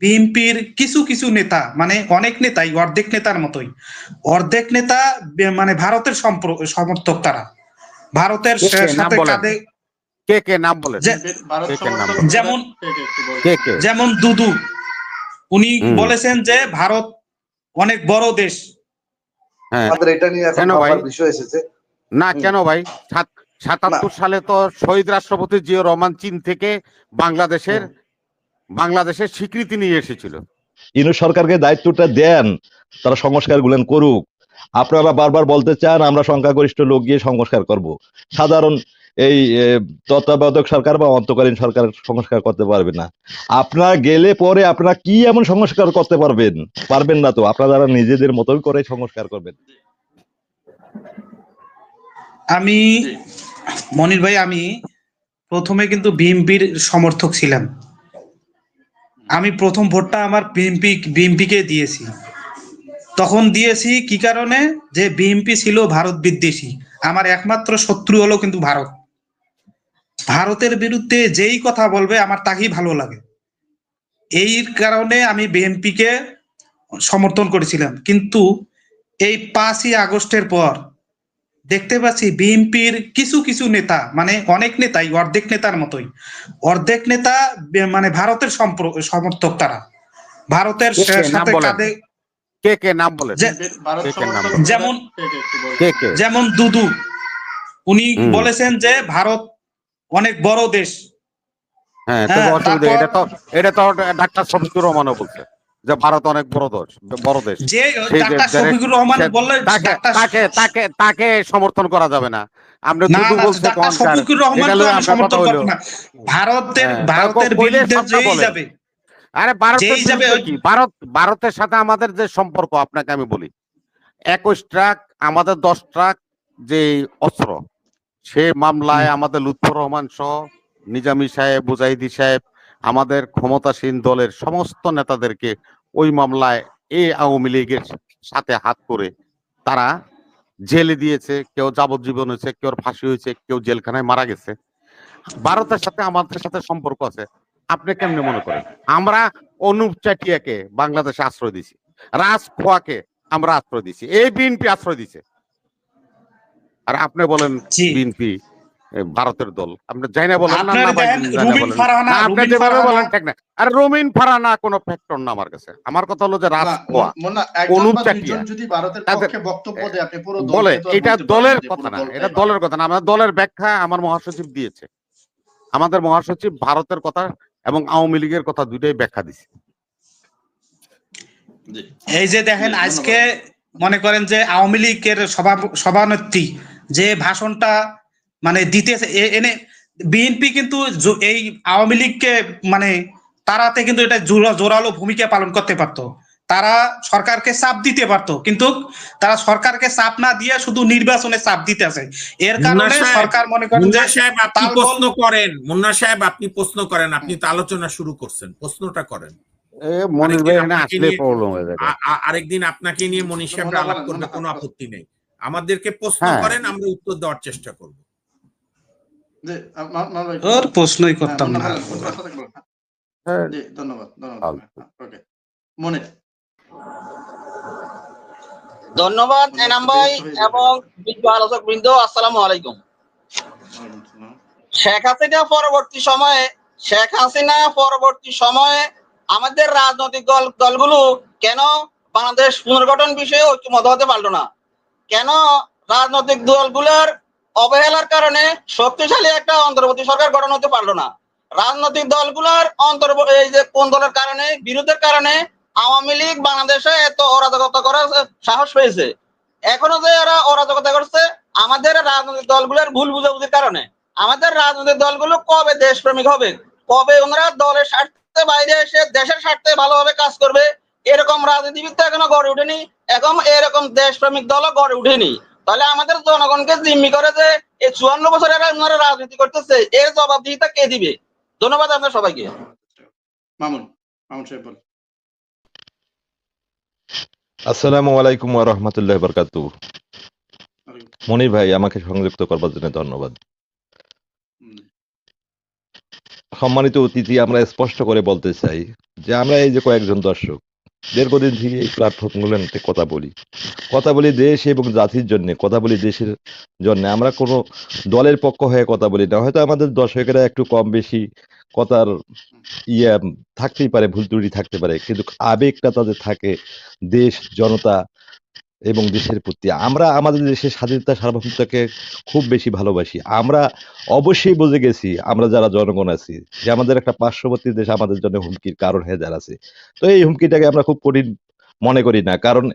বিএনপির কিছু কিছু নেতা, মানে অনেক নেতাই অর্ধেক নেতার মতোই, অর্ধেক নেতা মানে ভারতের সমর্থক। তারা ভারতের সাথে কাঁধে। কে কে নাম বলেন? যেমন যেমন দুদু, উনি বলেছেন যে ভারত অনেক বড় দেশ। এটা নিয়ে এখন ভাবার বিষয় এসেছে না কেন ভাই? ৭৭ সালে তো শহীদ রাষ্ট্রপতি জিয়াউর রহমান চীন থেকে বাংলাদেশের স্বীকৃতি নিয়ে এসেছিল। ইউনূস সরকারকে দায়িত্বটা দেন, তারা সংস্কার গুলেন করুক। আপনারা বারবার বলতে চান আমরা সংখ্যাগরিষ্ঠ লোক গিয়ে সংস্কার করব। সাধারণ এই তত্ত্বাবধায়ক সরকার বা অন্তর্কালীন সরকার সংস্কার করতে পারবে না। আপনারা গেলে পরে আপনারা কি এমন সংস্কার করতে পারবেন না তো। আপনারা নিজেদের মতোই করে সংস্কার করবেন। আমি মনির ভাই, আমি প্রথমে কিন্তু বিএনপির সমর্থক ছিলাম। আমি প্রথম ভোটটা আমার বিএনপিকে দিয়েছি। তখন দিয়েছি কি কারণে? যে বিএনপি ছিল ভারত বিদ্বেষী। আমার একমাত্র শত্রু হলো কিন্তু ভারত। ভারতের বিরুদ্ধে যেই কথা বলবে আমার তাকেই ভালো লাগে। এই কারণে আমি বিএনপিকে সমর্থন করেছিলাম। কিন্তু এই 5ই আগস্টের পর দেখতে পাচ্ছি বিএনপির কিছু কিছু নেতা, মানে অনেক নেতাই অর্ধেক নেতার মতোই, অর্ধেক নেতা মানে ভারতের সমর্থক। তারা ভারতের সাথে কাঁধে। কে কে নাম বলেন? যেমন দুদু, উনি বলেছেন যে ভারত অনেক বড় দেশ। এটা তো ডাক্তার শফিকুর রহমানও বলছে যে ভারত অনেক বড় দেশ। যে ডাক্তার শফিকুর রহমান বললেন তাকে সমর্থন করা যাবে না। আমরা দুদু বলছে শফিকুর রহমান সমর্থন করব না। ভারতের বিরুদ্ধে যেই যাবে। আরে ভারতের সাথে আমাদের যে সম্পর্ক, আপনাকে আমি বলি, 21 ট্রাক আমাদের 10 ট্রাক যে অস্ত্র, সে মামলায় আমাদের লুৎফর রহমান সহ নিজামী সাহেব, মুজাহিদি সাহেব, আমাদের ক্ষমতাসীন দলের সমস্ত নেতাদেরকে ওই মামলায় আওয়ামী লীগের সাথে হাত করে তারা জেলে দিয়েছে। কেউ যাবজ্জীবন হয়েছে, কেউ ফাঁসি হয়েছে, কেউ জেলখানায় মারা গেছে। ভারতের সাথে আমাদের সাথে সম্পর্ক আছে। আপনি কেমনে মনে করেন? আমরা অনুপ চাটিয়াকে বাংলাদেশে আশ্রয় দিছি, রাজ খোয়াকে আমরা আশ্রয় দিছি, এই বিএনপি আশ্রয় দিছে। আর আপনি বলেন বিএনপি ভারতের দল। আপনি যাই না বলেন না, আপনি যেভাবে বলেন ঠিক না। আর রুমিন ফারানা কোনো ফ্যাক্টর না আমার কাছে। আমার কথা হলো যে রাজ খোয়া, অনুপ চাটিয়া বলে এটা দলের কথা না, এটা দলের কথা না। আমার দলের ব্যাখ্যা আমার মহাসচিব দিয়েছে। আমাদের মহাসচিব ভারতের কথা এবং আওয়ামী লীগের কথা দুইটাই ব্যাখ্যা দিছে। এই যে দেখেন, আজকে মনে করেন যে আওয়ামী লীগের সভানেত্রী যে ভাষণটা মানে দিতেছে, এনে বিএনপি কিন্তু এই আওয়ামী লীগকে মানে তারাতে কিন্তু এটা জোরালো ভূমিকা পালন করতে পারতো। তারা সরকারকে চাপ দিতে পারতো, কিন্তু তারা সরকারকে চাপ না দিয়ে শুধু নির্বাচনে চাপ দিতে আছে। এর কারণে সরকার মনে করেন যে মুন্না সাহেব আপনি প্রশ্ন করেন, আপনি তো আলোচনা শুরু করছেন, প্রশ্নটা করেন। আরেকদিন আপনাকে নিয়ে মনির সাহেব আলাপ করবে, কোনো আপত্তি নেই। আমাদেরকে প্রশ্ন করেন, আমরা উত্তর দেওয়ার চেষ্টা করব। ওর প্রশ্নই করতাম না। ধন্যবাদ এনাম ভাই এবং আলোচক বৃন্দ, আসসালামু আলাইকুম। শেখ হাসিনা পরবর্তী সময়ে আমাদের রাজনৈতিক দলগুলো কেন বাংলাদেশ পুনর্গঠন বিষয়ে ঐক্যমত হতে পারলো না? কেন রাজনৈতিক দলগুলোর অবহেলার কারণে শক্তিশালী একটা অন্তর্বর্তী সরকার গঠন হতে পারলো না? রাজনৈতিক দলগুলোর এই যে কোন দলের কারণে, বিরোধের কারণে আওয়ামী লীগ বাংলাদেশে এত অরাজকতা করার সাহস পেয়েছে? এখনো যে এরা অরাজকতা করছে আমাদের রাজনৈতিক দলগুলোর ভুল বুঝাবুঝির কারণে। আমাদের রাজনৈতিক দলগুলো কবে দেশপ্রেমিক হবে, কবে ওনারা দলের স্বার্থে বাইরে এসে দেশের স্বার্থে ভালোভাবে কাজ করবে, এরকম রাজনীতিবিদ তো এখনো গড়ে উঠেনি, এখন এরকম দেশপ্রেমিক দলও গড়ে উঠেনি। তাহলে আমাদের জনগণকে জিম্মি করে যে এই 54 বছর এরা ওনারা রাজনীতি করতেছে, এর জবাবদিহিতা কে দিবে? ধন্যবাদ আপনার সবাইকে। মামুন সাহেব বল। আসসালামু আলাইকুম ওয়া রাহমাতুল্লাহি ওয়া বারাকাতুহু। মনির ভাই, আমাকে সংযুক্ত করবার জন্য ধন্যবাদ। সম্মানিত অতিথি, আমরা স্পষ্ট করে বলতে চাই যে আমরা এই যে কয়েকজন দর্শক দীর্ঘদিন থেকে এই প্ল্যাটফর্মগুলোতে কথা বলি দেশ এবং জাতির জন্য, কথা বলি দেশের জন্য। আমরা কোনো দলের পক্ষ হয়ে কথা বলি না। হয়তো আমাদের দর্শকেরা একটু কম বেশি কথার ইয়ে থাকতেই পারে, ভুল ত্রুটি থাকতে পারে, কিন্তু আবেগটা তাদের থাকে দেশ, জনতা এবং দেশের প্রতি। আমরা আমাদের দেশের স্বাধীনতা সার্বভৌমত্বকে খুব বেশি ভালোবাসি। আমরা অবশ্যই বুঝে গেছি, আমরা যারা জনগণ আছি, যে আমাদের একটা পার্শ্ববর্তী দেশ আমাদের জন্য হুমকির কারণ হয়ে দাঁড়াচ্ছে। তো এই হুমকিটাকে আমরা খুব কঠিন মনে করি না, কারণ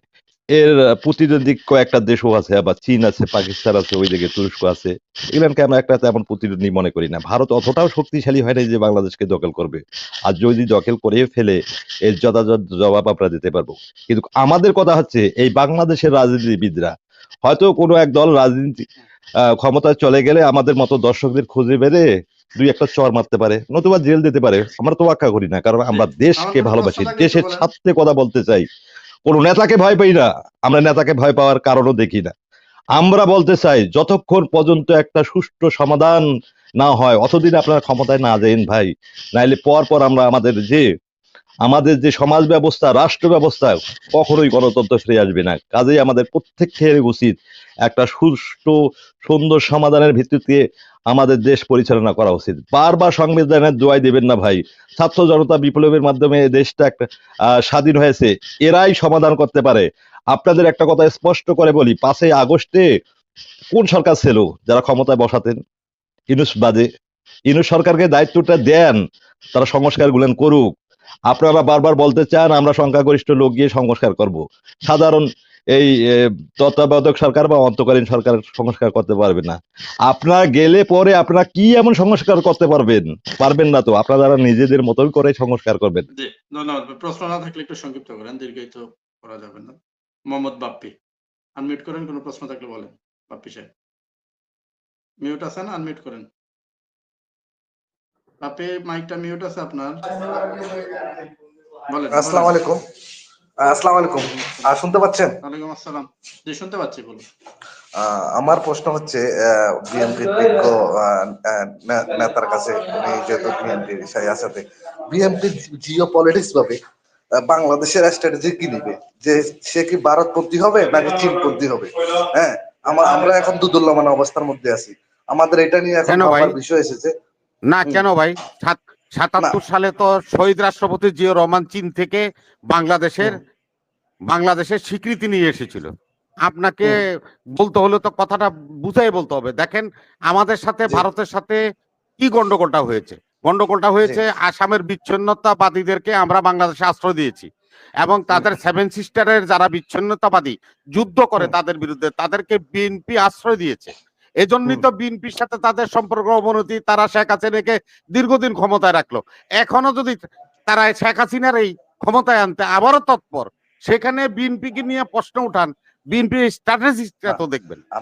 এর প্রতিদ্বন্দ্বী কয়েকটা দেশও আছে, আবার চীন আছে, পাকিস্তান আছে, ওইদিকে তুরস্ক আছে। এগুলোকে আমরা একটা তেমন প্রতিদ্বন্দ্বী মনে করি না। ভারত অতটাও শক্তিশালী হয় না যে বাংলাদেশকে দখল করবে, আর যদি দখল করে ফেলে এর যথাযথ জবাব আমরা দিতে পারবো। কিন্তু আমাদের কথা হচ্ছে এই বাংলাদেশের রাজনীতিবিদরা হয়তো কোনো এক দল রাজনীতি ক্ষমতায় চলে গেলে আমাদের মতো দর্শকদের খুঁজে বেড়ে দুই একটা চর মারতে পারে, নতুবা জেল দিতে পারে। আমরা তোয়াক্কা করি না, কারণ আমরা দেশকে ভালোবাসি, দেশের স্বার্থে কথা বলতে চাই। কোনো নেতাকে ভয় পাই না, আমরা নেতাকে ভয় পাওয়ার কারণও দেখি না। আমরা বলতে চাই যতক্ষণ পর্যন্ত একটা সুষ্ঠু সমাধান না হয় অতদিন আপনারা ক্ষমতায় না যান ভাই, নাইলে পর আমরা আমাদের যে সমাজ ব্যবস্থা, রাষ্ট্র ব্যবস্থা কখনোই গণতন্ত্র ফিরে আসবে না। কাজেই আমাদের প্রত্যেকের উচিত একটা সুষ্ঠু সুন্দর সমাধানের ভিত্তিতে আমাদের দেশ পরিচালনা করা উচিত। বারবার সংবিধানের দোয়াই দেবেন না ভাই। ছাত্র জনতা বিপ্লবের মাধ্যমে এই দেশটা একটা স্বাধীন হয়েছে, এরাই সমাধান করতে পারে। আপনাদের একটা কথা স্পষ্ট করে বলি, 5ই আগস্টে কোন সরকার ছিল যারা ক্ষমতায় বসাতেন? ইউনূস বাদে। ইউনূস সরকারকে দায়িত্বটা দেন, তারা সংস্কার গুলেন করুক। আপনারা বারবার বলতে চান আমরা সংখ্যাগরিষ্ঠ লোক গিয়ে সংস্কার করব। সাধারণ এই তত্ত্বাবধায়ক সরকার বা অন্তর্কালীন সরকার সংস্কার করতে পারবে না। আপনারা গেলে পরে আপনারা কি এমন সংস্কার করতে পারবেন না। তো আপনারা নিজেদের মতন করে সংস্কার করবেন। জি, ধন্যবাদ। প্রশ্ন না থাকলে একটু সংক্ষিপ্ত করেন, দীর্ঘায়িত করা যাবে না। মোহাম্মদ বাপ্পি, আনমিউট করেন, কোনো প্রশ্ন থাকলে বলেন। বাপ্পি সাহেব মিউট আছেন, আনমিউট করেন। বাপ্পি, মাইকটা মিউট আছে আপনার, বলেন। আসসালামু আলাইকুম। আসসালামু আলাইকুম, শুনতে পাচ্ছেন? ওয়ালাইকুম আসসালাম। জি, শুনতে পাচ্ছি, বলুন। আমার প্রশ্ন হচ্ছে বিএনপির বিজ্ঞ নেতার কাছে, উনি যেহেতু বিএনপির সাথে, বিএনপি জিও পলিটিক্স ভাবে বাংলাদেশের স্ট্র্যাটেজি কি নিবে? যে সে কি ভারতপন্থী হবে নাকি চীনপন্থী হবে? হ্যাঁ, আমরা এখন দুদুল্যমান অবস্থার মধ্যে আছি। আমাদের এটা নিয়ে এখন ভাবার বিষয় এসেছে। না কেন ভাই, 77 সালে তো শহীদ রাষ্ট্রপতি জিয়াউর রহমান চীন থেকে বাংলাদেশের স্বীকৃতি নিয়ে এসেছিল। আপনাকে বলতে হলে তো কথাটা বুঝাই বলতে হবে। দেখেন আমাদের সাথে ভারতের সাথে কি গন্ডগোলটা হয়েছে আসামের বিচ্ছিন্নতাবাদীদেরকে আমরা বাংলাদেশে আশ্রয় দিয়েছি, এবং তাদের 7 সিস্টারের যারা বিচ্ছিন্নতাবাদী যুদ্ধ করে তাদের বিরুদ্ধে, তাদেরকে বিএনপি আশ্রয় দিয়েছে। এজন্যই তো বিএনপির সাথে তাদের সম্পর্ক অবনতি। তারা শেখ হাসিনাকে দীর্ঘদিন ক্ষমতায় রাখলো। এখনো যদি তারা শেখ হাসিনার এই ক্ষমতায় আনতে আবারও তৎপর, সেখানে বিএনপিকে নিয়ে প্রশ্ন উঠান, বিএনপি স্ট্র্যাটেজিটা তো দেখবেন।